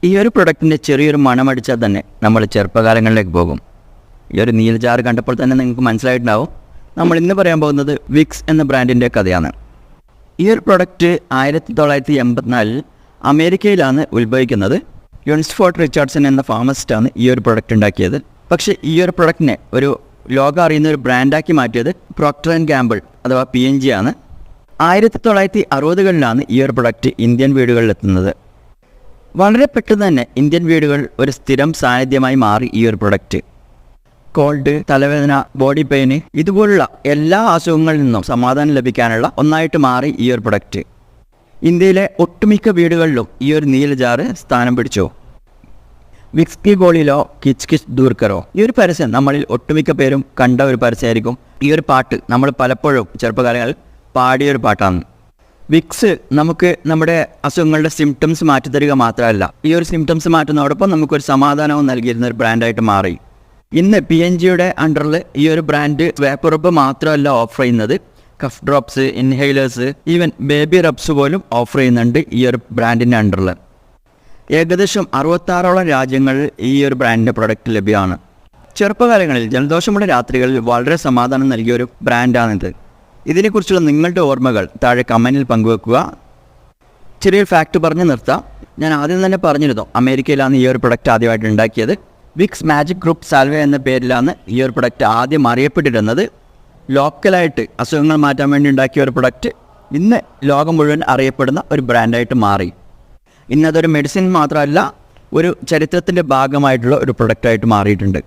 ഈ ഒരു പ്രൊഡക്റ്റിൻ്റെ ചെറിയൊരു മണമടിച്ചാൽ തന്നെ നമ്മൾ ചെറുപ്പകാലങ്ങളിലേക്ക് പോകും. ഈ ഒരു നീലജാർ കണ്ടപ്പോൾ തന്നെ നിങ്ങൾക്ക് മനസ്സിലായിട്ടുണ്ടാവും. നമ്മൾ ഇന്ന് പറയാൻ പോകുന്നത് വിക്സ് എന്ന ബ്രാൻഡിൻ്റെ കഥയാണ്. ഈ ഒരു പ്രൊഡക്റ്റ് 1984 അമേരിക്കയിലാണ് ഉത്ഭവിക്കുന്നത്. യുൺസ്ഫോർട്ട് റിച്ചാർഡ്സൺ എന്ന ഫാർമസിസ്റ്റാണ് ഈ ഒരു പ്രൊഡക്റ്റ് ഉണ്ടാക്കിയത്. പക്ഷേ ഈ ഒരു പ്രൊഡക്റ്റിനെ ഒരു ലോകം അറിയുന്ന ഒരു ബ്രാൻഡാക്കി മാറ്റിയത് പ്രോക്ടർ ആൻഡ് ഗാമ്പിൾ അഥവാ P&G ആണ്. 1960കളിലാണ് ഈ ഒരു പ്രൊഡക്റ്റ് ഇന്ത്യൻ വീടുകളിലെത്തുന്നത്. വളരെ പെട്ടെന്ന് തന്നെ ഇന്ത്യൻ വീടുകൾ ഒരു സ്ഥിരം സാന്നിധ്യമായി മാറി ഈ ഒരു പ്രൊഡക്റ്റ്. കോൾഡ്, തലവേദന, ബോഡി പെയിന് ഇതുപോലുള്ള എല്ലാ അസുഖങ്ങളിൽ നിന്നും സമാധാനം ലഭിക്കാനുള്ള ഒന്നായിട്ട് മാറി ഈ ഒരു പ്രൊഡക്റ്റ്. ഇന്ത്യയിലെ ഒട്ടുമിക്ക വീടുകളിലും ഈ ഒരു നീലജാറ് സ്ഥാനം പിടിച്ചു. വിക്സ് കി ഗോളിലോ കിച്ച് കിച്ച് ദൂർ കരോ, ഈ ഒരു പരസ്യം നമ്മളിൽ ഒട്ടുമിക്ക പേരും കണ്ട ഒരു പരസ്യമായിരിക്കും. ഈ ഒരു പാട്ട് നമ്മൾ പലപ്പോഴും ചെറുപ്പകാലങ്ങളിൽ പാടിയൊരു പാട്ടാണ്. വിക്സ് നമുക്ക് നമ്മുടെ അസുഖങ്ങളുടെ സിംറ്റംസ് മാറ്റിത്തരിക മാത്രമല്ല, ഈ ഒരു സിംറ്റംസ് മാറ്റുന്നതോടൊപ്പം നമുക്കൊരു സമാധാനവും നൽകിയിരുന്ന ഒരു ബ്രാൻഡായിട്ട് മാറി. ഇന്ന് P&Gയുടെ അണ്ടറിൽ ഈ ഒരു ബ്രാൻഡ് വേപ്പർ റബ്ബ് മാത്രമല്ല ഓഫർ ചെയ്യുന്നത്, cough drops, inhalers, even baby rubs പോലും ഓഫർ ചെയ്യുന്നുണ്ട് ഈ ഒരു ബ്രാൻഡിൻ്റെ അണ്ടറിൽ. ഏകദേശം 66ഓളം രാജ്യങ്ങളിൽ ഈ ഒരു ബ്രാൻഡിൻ്റെ പ്രൊഡക്റ്റ് ലഭ്യമാണ്. ചെറുപ്പകാലങ്ങളിൽ ജലദോഷമുള്ള രാത്രികളിൽ വളരെ സമാധാനം നൽകിയ ഒരു ബ്രാൻഡാണിത്. ഇതിനെക്കുറിച്ചുള്ള നിങ്ങളുടെ ഓർമ്മകൾ താഴെ കമൻറ്റിൽ പങ്കുവെക്കുക. ചെറിയൊരു ഫാക്റ്റ് പറഞ്ഞ് നിർത്താം. ഞാൻ ആദ്യം തന്നെ പറഞ്ഞിരുന്നു, അമേരിക്കയിലാണ് ഈ ഒരു പ്രൊഡക്റ്റ് ആദ്യമായിട്ട് ഉണ്ടാക്കിയത്. വിക്സ് മാജിക് ഗ്രൂപ്പ് സാൽവേ എന്ന പേരിലാണ് ഈ ഒരു പ്രൊഡക്റ്റ് ആദ്യം അറിയപ്പെട്ടിരുന്നത്. ലോക്കലായിട്ട് അസുഖങ്ങൾ മാറ്റാൻ വേണ്ടി ഉണ്ടാക്കിയ ഒരു പ്രൊഡക്റ്റ് ഇന്ന് ലോകം മുഴുവൻ അറിയപ്പെടുന്ന ഒരു ബ്രാൻഡായിട്ട് മാറി. ഇന്നതൊരു മെഡിസിൻ മാത്രമല്ല, ഒരു ചരിത്രത്തിൻ്റെ ഭാഗമായിട്ടുള്ള ഒരു പ്രൊഡക്റ്റായിട്ട് മാറിയിട്ടുണ്ട്.